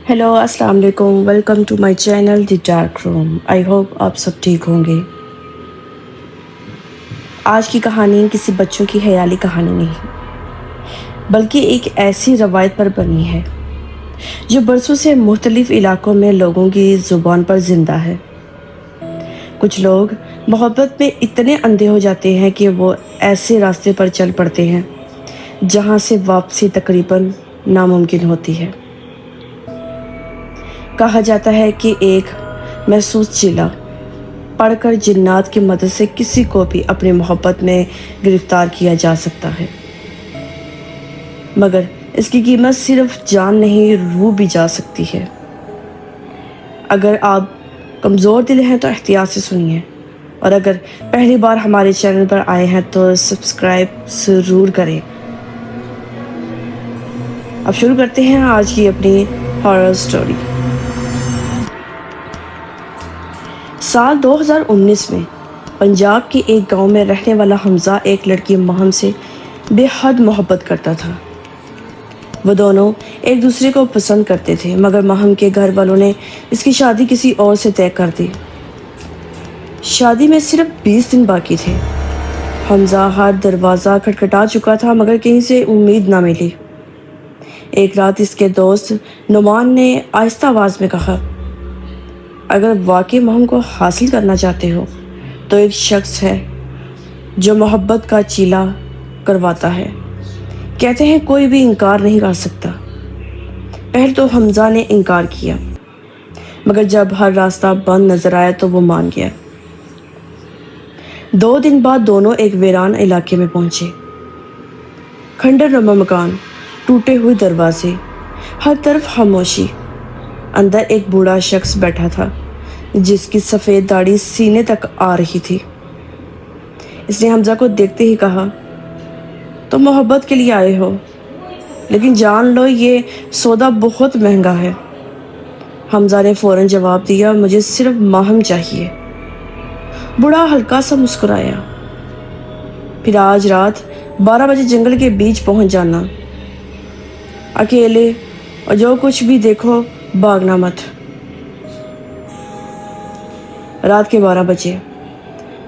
Hello अस्सलाम वालेकुम, welcome to my channel the dark room. I hope आप सब ठीक होंगे। आज की कहानी किसी बच्चों की ख्याली कहानी नहीं, बल्कि एक ऐसी रवायत पर बनी है जो बरसों से मुख्तलिफ इलाकों में लोगों की ज़ुबान पर ज़िंदा है। कुछ लोग मोहब्बत में इतने अंधे हो जाते हैं कि वो ऐसे रास्ते पर चल पड़ते हैं जहाँ से वापसी तकरीबन नामुमकिन होती है। कहा जाता है कि एक महसूस चिल्ला पढ़कर जिन्नात की मदद से किसी को भी अपनी मोहब्बत में गिरफ्तार किया जा सकता है, मगर इसकी कीमत सिर्फ जान नहीं, रूह भी जा सकती है। अगर आप कमज़ोर दिल हैं तो एहतियात से सुनिए, और अगर पहली बार हमारे चैनल पर आए हैं तो सब्सक्राइब ज़रूर करें। अब शुरू करते हैं आज की अपनी हॉरर स्टोरी। साल 2019 में पंजाब के एक गांव में रहने वाला हमजा एक लड़की महम से बेहद मोहब्बत करता था। वो दोनों एक दूसरे को पसंद करते थे, मगर महम के घर वालों ने इसकी शादी किसी और से तय कर दी। शादी में सिर्फ 20 दिन बाकी थे। हमजा हर दरवाज़ा खटखटा चुका था, मगर कहीं से उम्मीद ना मिली। एक रात इसके दोस्त नुमान ने आहिस्ता आवाज़ में कहा, अगर वाकई महम को हासिल करना चाहते हो तो एक शख्स है जो मोहब्बत का चीला करवाता है। कहते हैं कोई भी इनकार नहीं कर सकता। पहले तो हमजा ने इनकार किया, मगर जब हर रास्ता बंद नजर आया तो वो मान गया। 2 दिन बाद दोनों एक वीरान इलाके में पहुंचे। खंडर नुमा मकान, टूटे हुए दरवाजे, हर तरफ खामोशी। अंदर एक बूढ़ा शख्स बैठा था जिसकी सफ़ेद दाढ़ी सीने तक आ रही थी। इसने हमजा को देखते ही कहा, तुम मोहब्बत के लिए आए हो, लेकिन जान लो ये सौदा बहुत महंगा है। हमजा ने फ़ौरन जवाब दिया, मुझे सिर्फ महम चाहिए। बूढ़ा हल्का सा मुस्कुराया, फिर आज रात 12 बजे जंगल के बीच पहुंच जाना, अकेले, और जो कुछ भी देखो भागना मत। रात के 12 बजे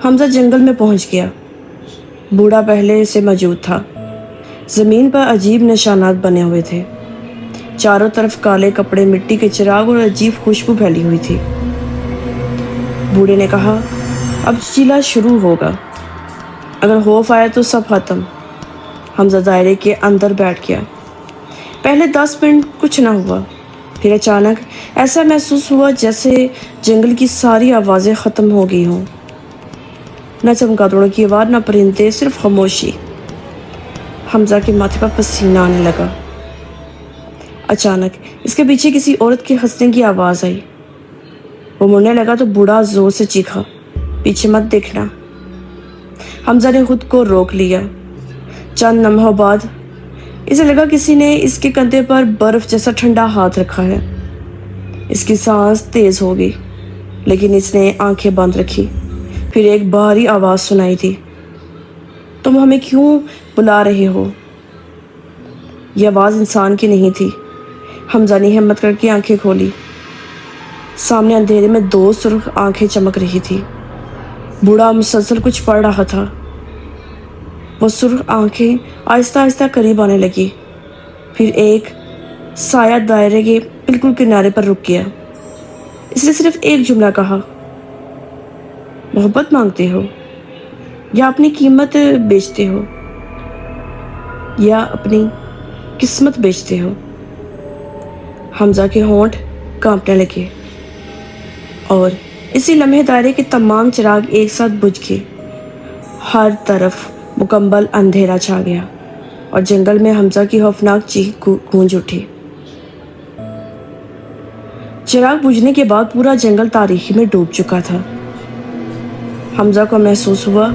हमजा जंगल में पहुंच गया। बूढ़ा पहले से मौजूद था। ज़मीन पर अजीब निशानात बने हुए थे। चारों तरफ काले कपड़े, मिट्टी के चिराग और अजीब खुशबू फैली हुई थी। बूढ़े ने कहा, अब चीला शुरू होगा, अगर खौफ आया तो सब खत्म। हमजा दायरे के अंदर बैठ गया। पहले 10 मिनट कुछ ना हुआ, फिर अचानक ऐसा महसूस हुआ जैसे जंगल की सारी आवाज़ें ख़त्म हो गई हों। न चमगादड़ों की आवाज़, न परिंदे, सिर्फ खामोशी। हमजा के माथे पर पसीना आने लगा। अचानक इसके पीछे किसी औरत के हंसने की आवाज़ आई। वो मुड़ने लगा तो बूढ़ा ज़ोर से चीखा, पीछे मत देखना। हमजा ने खुद को रोक लिया। चंद लम्हों बाद इसे लगा किसी ने इसके कंधे पर बर्फ जैसा ठंडा हाथ रखा है। इसकी सांस तेज हो गई, लेकिन इसने आंखें बंद रखी। फिर एक भारी आवाज़ सुनाई दी, तुम हमें क्यों बुला रहे हो? यह आवाज़ इंसान की नहीं थी। हमजा ने हिम्मत करके आंखें खोली। सामने अंधेरे में 2 सुर्ख आंखें चमक रही थी। बूढ़ा मुसलसल कुछ पढ़ रहा था। वो सुर्ख आंखें आहिस्ता आहिस्ता करीब आने लगी। फिर एक साया दायरे के बिल्कुल किनारे पर रुक गया। इसने सिर्फ एक जुमला कहा, मोहब्बत मांगते हो या अपनी कीमत बेचते हो, या अपनी किस्मत बेचते हो? हमजा के होंठ कांपने लगे और इसी लम्हे दायरे के तमाम चिराग एक साथ बुझ गए। हर तरफ मुकम्मल अंधेरा छा गया और जंगल में हमजा की खौफनाक चीख गूंज उठी। चिराग बुझने के बाद पूरा जंगल तारीकी में डूब चुका था। हमजा को महसूस हुआ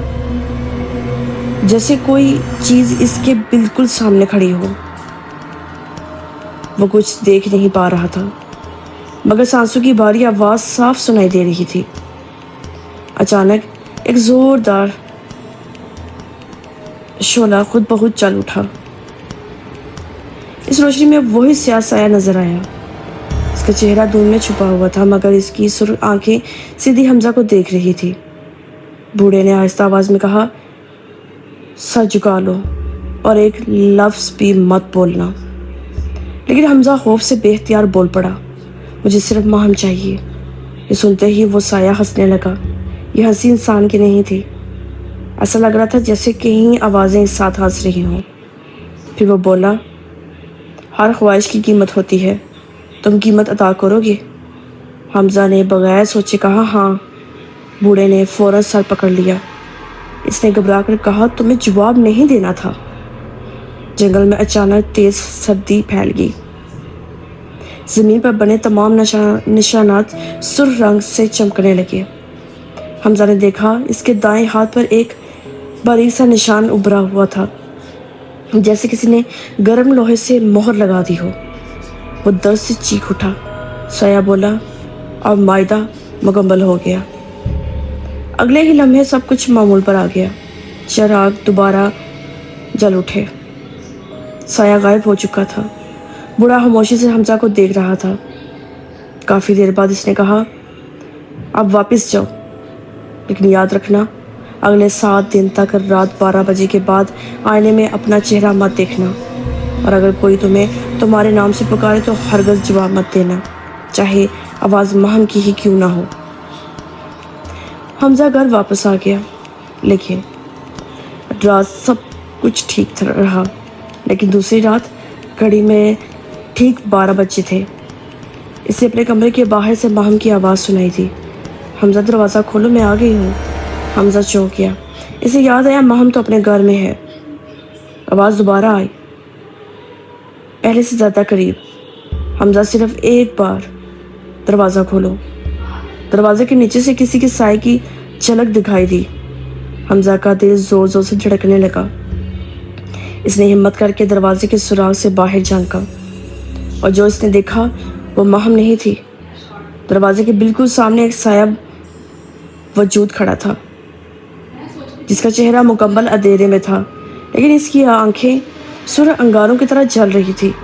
जैसे कोई चीज़ इसके बिल्कुल सामने खड़ी हो। वो कुछ देख नहीं पा रहा था, मगर सांसों की भारी आवाज़ साफ सुनाई दे रही थी। अचानक एक ज़ोरदार शोला खुद बहुत चल उठा। इस रोशनी में वही स्याह साया नजर आया। इसका चेहरा धुंध में छुपा हुआ था, मगर इसकी सुर्ख आंखें सीधी हमजा को देख रही थी। बूढ़े ने आहिस्ता आवाज में कहा, सर झुका लो और एक लफ्ज भी मत बोलना। लेकिन हमजा खौफ से बेख्तियार बोल पड़ा, मुझे सिर्फ माहम चाहिए। ये सुनते ही वो साया हंसने लगा। ये हंसी इंसान की नहीं थी। ऐसा लग रहा था जैसे कहीं आवाज़ें एक साथ हंस रही हों। फिर वो बोला, हर ख्वाहिश की कीमत होती है, तुम कीमत अदा करोगे? हमजा ने बगैर सोचे कहा, हाँ। बूढ़े ने फौरन सर पकड़ लिया। इसने घबरा कर कहा, तुम्हें जवाब नहीं देना था। जंगल में अचानक तेज सर्दी फैल गई। जमीन पर बने तमाम निशानात सुर्ख रंग से चमकने लगे। हमजा ने देखा, इसके दाएं हाथ पर एक बारीक सा निशान उभरा हुआ था, जैसे किसी ने गर्म लोहे से मोहर लगा दी हो। वो दर्द से चीख उठा। साया बोला, अब मायदा मुकम्मल हो गया। अगले ही लम्हे सब कुछ मामूल पर आ गया। चिराग दोबारा जल उठे। साया गायब हो चुका था। बूढ़ा खामोशी से हमजा को देख रहा था। काफ़ी देर बाद इसने कहा, अब वापस जाओ, लेकिन याद रखना, अगले 7 दिन तक रात 12 बजे के बाद आईने में अपना चेहरा मत देखना, और अगर कोई तुम्हें तुम्हारे नाम से पुकारे तो हरगज़ जवाब मत देना, चाहे आवाज़ महम की ही क्यों ना हो। हमजा घर वापस आ गया, लेकिन रात सब कुछ ठीक रहा। लेकिन दूसरी रात घड़ी में ठीक 12 बजे थे। इसे अपने कमरे के बाहर से महम की आवाज़ सुनाई थी, हमजा दरवाज़ा खोलो, मैं आ गई हूँ। हमजा चौंक गया। इसे याद आया, महम तो अपने घर में है। आवाज़ दोबारा आई, पहले से ज़्यादा करीब। हमजा सिर्फ एक बार, दरवाज़ा खोलो। दरवाजे के नीचे से किसी के साए की झलक दिखाई दी। हमजा का दिल ज़ोर ज़ोर से धड़कने लगा। इसने हिम्मत करके दरवाजे के सुराग से बाहर झांका, और जो इसने देखा वो महम नहीं थी। दरवाजे के बिल्कुल सामने एक साया वजूद खड़ा था, जिसका चेहरा मुकम्मल अंधेरे में था, लेकिन इसकी आंखें सुर्ख अंगारों की तरह जल रही थी।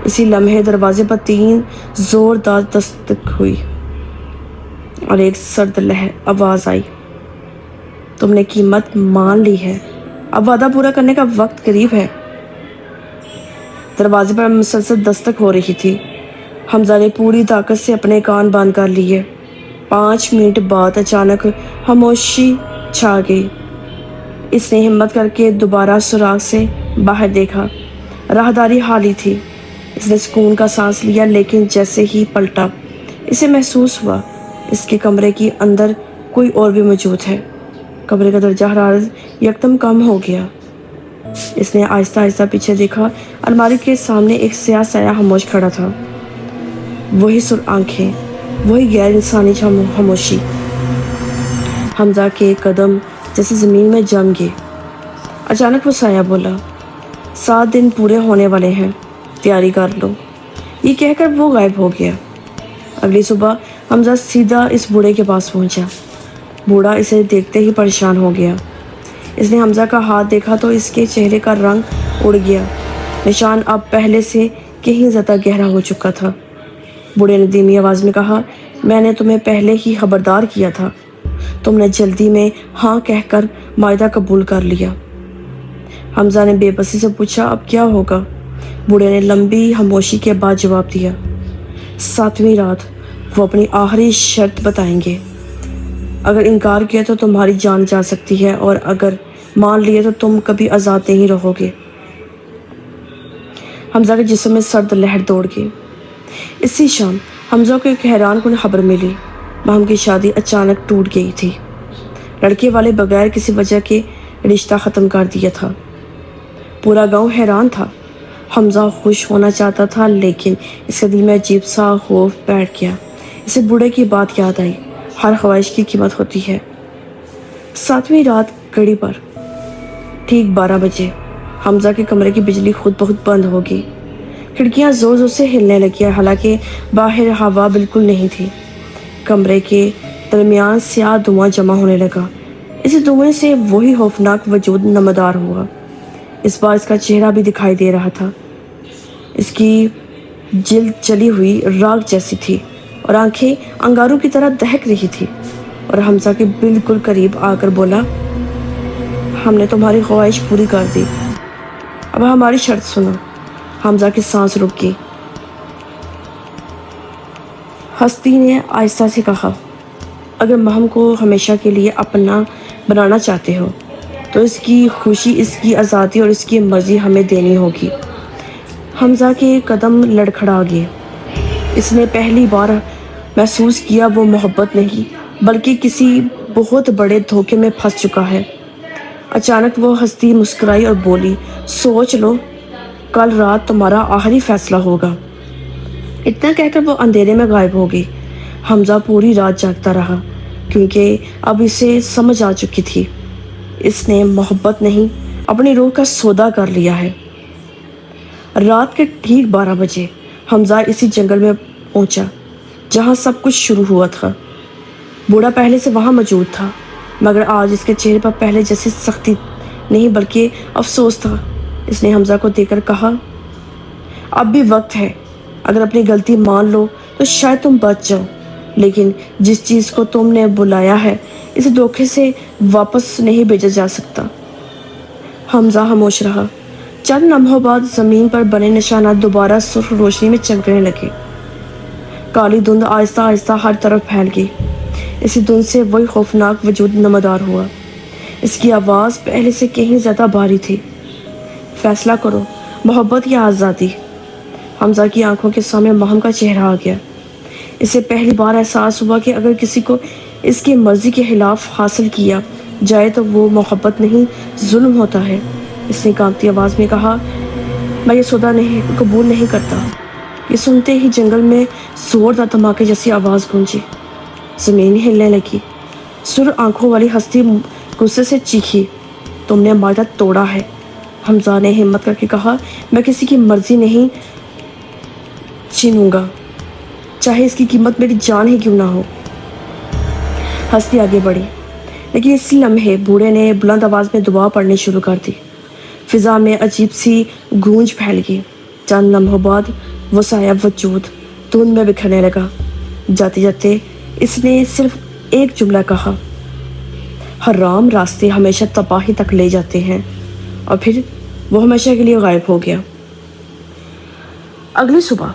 इसी लम्हे दरवाजे पर 3 जोरदार दस्तक हुई और एक सर्द लहर आवाज़ आई, तुमने कीमत मान ली है, अब वादा पूरा करने का वक्त करीब है। दरवाजे पर मुसलसल दस्तक हो रही थी। हमजा ने पूरी ताकत से अपने कान बंद कर लिए। 5 मिनट बाद अचानक खामोशी छा गई। इसने हिम्मत करके दोबारा सुराग से बाहर देखा। राहदारी खाली थी। इसने सुकून का सांस लिया, लेकिन जैसे ही पलटा, इसे महसूस हुआ इसके कमरे के अंदर कोई और भी मौजूद है। कमरे का दर्जा हरारत यकदम कम हो गया। इसने आहिस्ता आहिस्ता पीछे देखा। अलमारी के सामने एक स्याह साया खामोश खड़ा था। वही सुर्ख आंखें, वही गैर इंसानी खामोशी। हमजा के कदम जैसे ज़मीन में जम गए। अचानक वो साया बोला, 7 दिन पूरे होने वाले हैं, तैयारी कर लो। ये कहकर वो गायब हो गया। अगली सुबह हमजा सीधा इस बूढ़े के पास पहुंचा। बूढ़ा इसे देखते ही परेशान हो गया। इसने हमजा का हाथ देखा तो इसके चेहरे का रंग उड़ गया। निशान अब पहले से कहीं ज़्यादा गहरा हो चुका था। बूढ़े ने धीमी आवाज़ में कहा, मैंने तुम्हें पहले ही खबरदार किया था, तुमने जल्दी में हाँ कहकर मायदा कबूल कर लिया। हमजा ने बेबसी से पूछा, अब क्या होगा? बूढ़े ने लंबी खामोशी के बाद जवाब दिया, 7वीं रात वो अपनी आखिरी शर्त बताएंगे। अगर इनकार किया तो तुम्हारी जान जा सकती है, और अगर मान लिए तो तुम कभी आज़ाद नहीं रहोगे। हमजा के जिस्म में सर्द लहर दौड़ गई। इसी शाम हमजा को एक हैरान कुन खबर मिली। महम की शादी अचानक टूट गई थी। लड़के वाले बगैर किसी वजह के रिश्ता ख़त्म कर दिया था। पूरा गांव हैरान था। हमजा खुश होना चाहता था, लेकिन इसके दिल में अजीब सा खौफ बैठ गया। इसे बूढ़े की बात याद आई, हर ख्वाहिश की कीमत होती है। 7वीं रात घड़ी पर ठीक 12 बजे हमजा के कमरे की बिजली खुद बहुत बंद हो गई। खिड़कियां जोर जोर से हिलने लगी, हालांकि बाहर हवा बिल्कुल नहीं थी। कमरे के दरमियान स्याह धुआं जमा होने लगा। इस धुएं से वही खौफनाक वजूद नमदार हुआ। इस बार इसका चेहरा भी दिखाई दे रहा था। इसकी जल्द जली हुई राख जैसी थी और आंखें अंगारों की तरह दहक रही थी। और हमजा के बिल्कुल करीब आकर बोला, हमने तुम्हारी ख्वाहिश पूरी कर दी, अब हमारी शर्त सुनो। हमजा की सांस रुक गई। हस्ती ने आहिस्ता से कहा, अगर महम को हमेशा के लिए अपना बनाना चाहते हो तो इसकी खुशी, इसकी आज़ादी और इसकी मर्ज़ी हमें देनी होगी। हमजा के कदम लड़खड़ा गए। इसने पहली बार महसूस किया वो मोहब्बत नहीं बल्कि किसी बहुत बड़े धोखे में फंस चुका है। अचानक वो हस्ती मुस्कुराई और बोली, सोच लो, कल रात तुम्हारा आखिरी फैसला होगा। इतना कहकर वो अंधेरे में गायब हो गई। हमजा पूरी रात जागता रहा क्योंकि अब इसे समझ आ चुकी थी, इसने मोहब्बत नहीं अपनी रूह का सौदा कर लिया है। रात के ठीक 12 बजे हमजा इसी जंगल में पहुंचा जहां सब कुछ शुरू हुआ था। बूढ़ा पहले से वहां मौजूद था, मगर आज इसके चेहरे पर पहले जैसी सख्ती नहीं बल्कि अफसोस था। इसने हमजा को देखकर कहा, अब भी वक्त है, अगर अपनी गलती मान लो तो शायद तुम बच जाओ, लेकिन जिस चीज़ को तुमने बुलाया है इसे धोखे से वापस नहीं भेजा जा सकता। हमजा खामोश रहा। चंद लम्हों बाद ज़मीन पर बने निशानात दोबारा सुर्ख रोशनी में चमकने लगे। काली धुंध आहिस्ता आहिस्ता हर तरफ फैल गई। इसी धुंध से वही खौफनाक वजूद नमदार हुआ। इसकी आवाज़ पहले से कहीं ज़्यादा भारी थी। फैसला करो, मोहब्बत या आज़ादी। हमजा की आंखों के सामने महम का चेहरा आ गया। इसे पहली बार एहसास हुआ कि अगर किसी को इसकी मर्ज़ी के खिलाफ हासिल किया जाए तो वो मोहब्बत नहीं, जुल्म होता है। इसने कांपती आवाज़ में कहा, मैं ये सौदा नहीं कबूल नहीं करता। ये सुनते ही जंगल में जोरदार धमाके जैसी आवाज़ गूंजी। ज़मीन हिलने लगी। सुर आंखों वाली हस्ती गुस्से से चीखी, तुमने वादा तोड़ा है। हमजा ने हिम्मत करके कहा, मैं किसी की मर्ज़ी नहीं छीनूंगा, चाहे इसकी कीमत मेरी जान ही क्यों ना हो। हस्ती आगे बढ़ी, लेकिन इसी लम्हे बूढ़े ने बुलंद आवाज़ में दुआ पढ़नी शुरू कर दी। फिज़ा में अजीब सी गूंज फैल गई। चंद लम्हों बाद वो साया वजूद धुंध में बिखरने लगा। जाते जाते इसने सिर्फ एक जुमला कहा, हराम रास्ते हमेशा तबाही तक ले जाते हैं, और फिर वो हमेशा के लिए गायब हो गया। अगली सुबह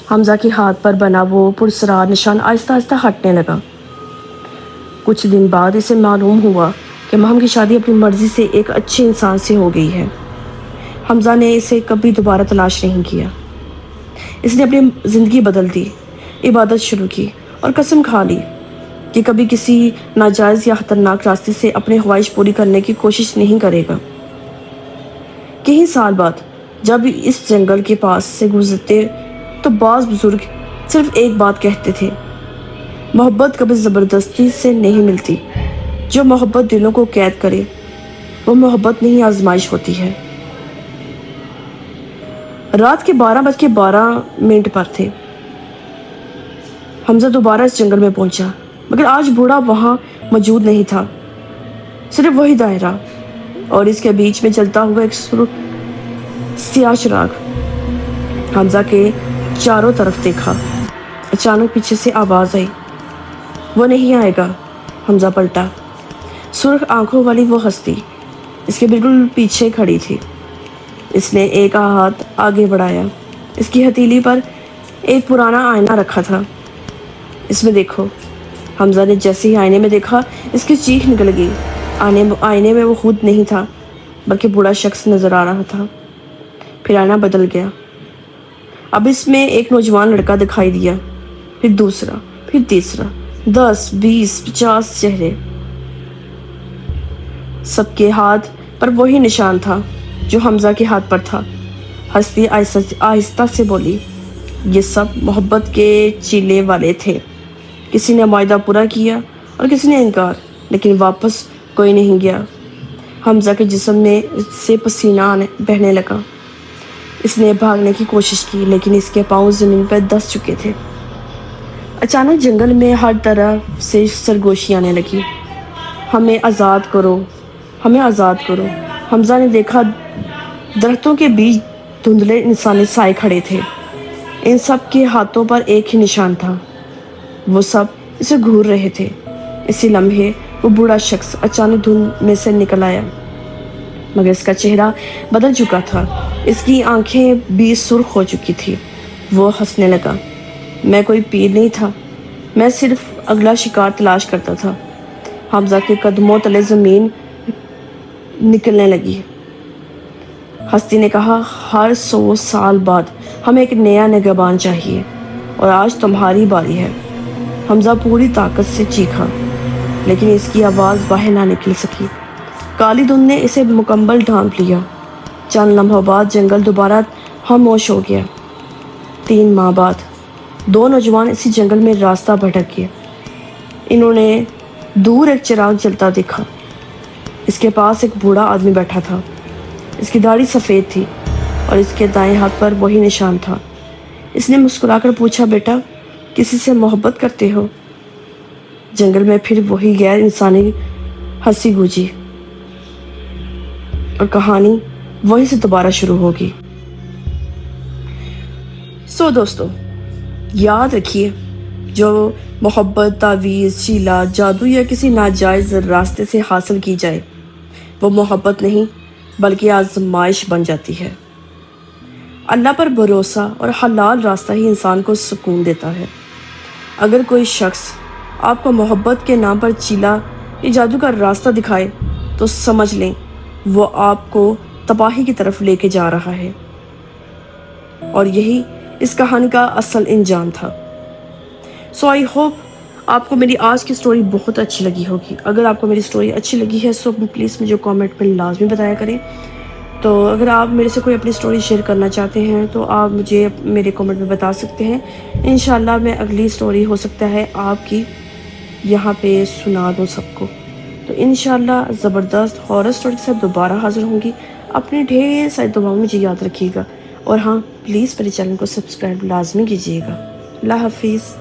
हमजा के हाथ पर बना वो पुरस्कार निशान आहिस्ता आहिस्ता हटने लगा। कुछ दिन बाद इसे मालूम हुआ कि महम की शादी अपनी मर्जी से एक अच्छे इंसान से हो गई है। हमजा ने इसे कभी दोबारा तलाश नहीं किया। इसने अपनी ज़िंदगी बदल दी, इबादत शुरू की और कसम खा ली कि कभी किसी नाजायज़ या ख़तरनाक रास्ते से अपनी ख्वाहिश पूरी करने की कोशिश नहीं करेगा। कई साल बाद जब इस जंगल के पास से गुजरते तो बाज़ बुजुर्ग सिर्फ एक बात कहते थे, मोहब्बत कभी ज़बरदस्ती से नहीं मिलती। जो मोहब्बत दिलों को कैद करे वो मोहब्बत नहीं, आजमाइश होती है। रात के 12:12 पर थे। हमजा दोबारा इस जंगल में पहुंचा, मगर आज बूढ़ा वहां मौजूद नहीं था। सिर्फ वही दायरा और इसके बीच में जलता हुआ एक सुर्ख स्याह चिराग। हमजा के चारों तरफ देखा। अचानक पीछे से आवाज़ आई, वो नहीं आएगा। हमजा पलटा। सुर्ख आंखों वाली वो हस्ती इसके बिल्कुल पीछे खड़ी थी। इसने एक हाथ आगे बढ़ाया। इसकी हथेली पर एक पुराना आईना रखा था। इसमें देखो। हमजा ने जैसे ही आईने में देखा इसकी चीख निकल गई। आईने में वो खुद नहीं था बल्कि बूढ़ा शख्स नजर आ रहा था। फिर आईना बदल गया। अब इसमें एक नौजवान लड़का दिखाई दिया, फिर दूसरा, फिर तीसरा। 10, 20, 50 चेहरे। सबके हाथ पर वही निशान था जो हमजा के हाथ पर था। हस्ती आहिस्ता से बोली, ये सब मोहब्बत के चीले वाले थे। किसी ने वायदा पूरा किया और किसी ने इनकार, लेकिन वापस कोई नहीं गया। हमजा के जिस्म में से पसीना बहने लगा। इसने भागने की कोशिश की, लेकिन इसके पाँव ज़मीन पर दस चुके थे। अचानक जंगल में हर तरफ से सरगोशी आने लगी। हमें आज़ाद करो, हमें आज़ाद करो। हमजा ने देखा दरख्तों के बीच धुंधले इंसानी साए खड़े थे। ان سب کے ہاتھوں پر ایک ہی نشان تھا، وہ سب اسے گھور رہے تھے۔ اسی لمحے وہ بوڑھا شخص اچانک دھند میں سے نکل آیا، مگر اس کا چہرہ بدل چکا تھا، اس کی آنکھیں بھی سرخ ہو چکی تھی۔ وہ ہنسنے لگا۔ میں کوئی پیر نہیں تھا، میں صرف اگلا شکار تلاش کرتا تھا۔ حمزہ کے قدموں تلے زمین نکلنے لگی۔ ہستی نے کہا، ہر 100 سال بعد ہمیں ایک نیا نگہبان چاہیے، اور آج تمہاری باری ہے۔ حمزہ پوری طاقت سے چیخا، لیکن اس کی آواز باہر نہ نکل سکی۔ کالی دھند نے اسے مکمل ڈھانپ لیا۔ چند لمحوں بعد جنگل دوبارہ خاموش ہو گیا۔ 3 ماہ بعد 2 نوجوان اسی جنگل میں راستہ بھٹک گئے۔ انہوں نے دور ایک چراغ جلتا دیکھا۔ اس کے پاس ایک بوڑھا آدمی بیٹھا تھا۔ اس کی داڑھی سفید تھی اور اس کے دائیں ہاتھ پر وہی نشان تھا۔ اس نے مسکرا کر پوچھا، بیٹا کسی سے محبت کرتے ہو؟ جنگل میں پھر وہی غیر انسانی ہنسی گونجی اور کہانی وہیں سے دوبارہ شروع ہوگی۔ دوستو یاد رکھیے، جو محبت، تعویذ، چیلا، جادو یا کسی ناجائز راستے سے حاصل کی جائے وہ محبت نہیں بلکہ آزمائش بن جاتی ہے۔ اللہ پر بھروسہ اور حلال راستہ ہی انسان کو سکون دیتا ہے۔ اگر کوئی شخص آپ کو محبت کے نام پر چیلا یا جادو کا راستہ دکھائے تو سمجھ لیں وہ آپ کو تباہی کی طرف لے کے جا رہا ہے، اور یہی اس کہانی کا اصل انجام تھا۔ آئی ہوپ آپ کو میری آج کی سٹوری بہت اچھی لگی ہوگی۔ اگر آپ کو میری سٹوری اچھی لگی ہے تو پلیز مجھے کامنٹ میں لازمی بتایا کریں۔ تو اگر آپ میرے سے کوئی اپنی سٹوری شیئر کرنا چاہتے ہیں تو آپ مجھے میرے کامنٹ میں بتا سکتے ہیں۔ انشاءاللہ میں اگلی سٹوری ہو سکتا ہے آپ کی یہاں پہ سنا دوں سب کو۔ تو انشاءاللہ زبردست ہارر سٹوری کے ساتھ دوبارہ حاضر ہوں گی۔ اپنے ڈھیر ساری دعاؤں مجھے یاد رکھیے گا، اور ہاں پلیز میرے چینل کو سبسکرائب لازمی کیجیے گا۔ اللہ حافظ۔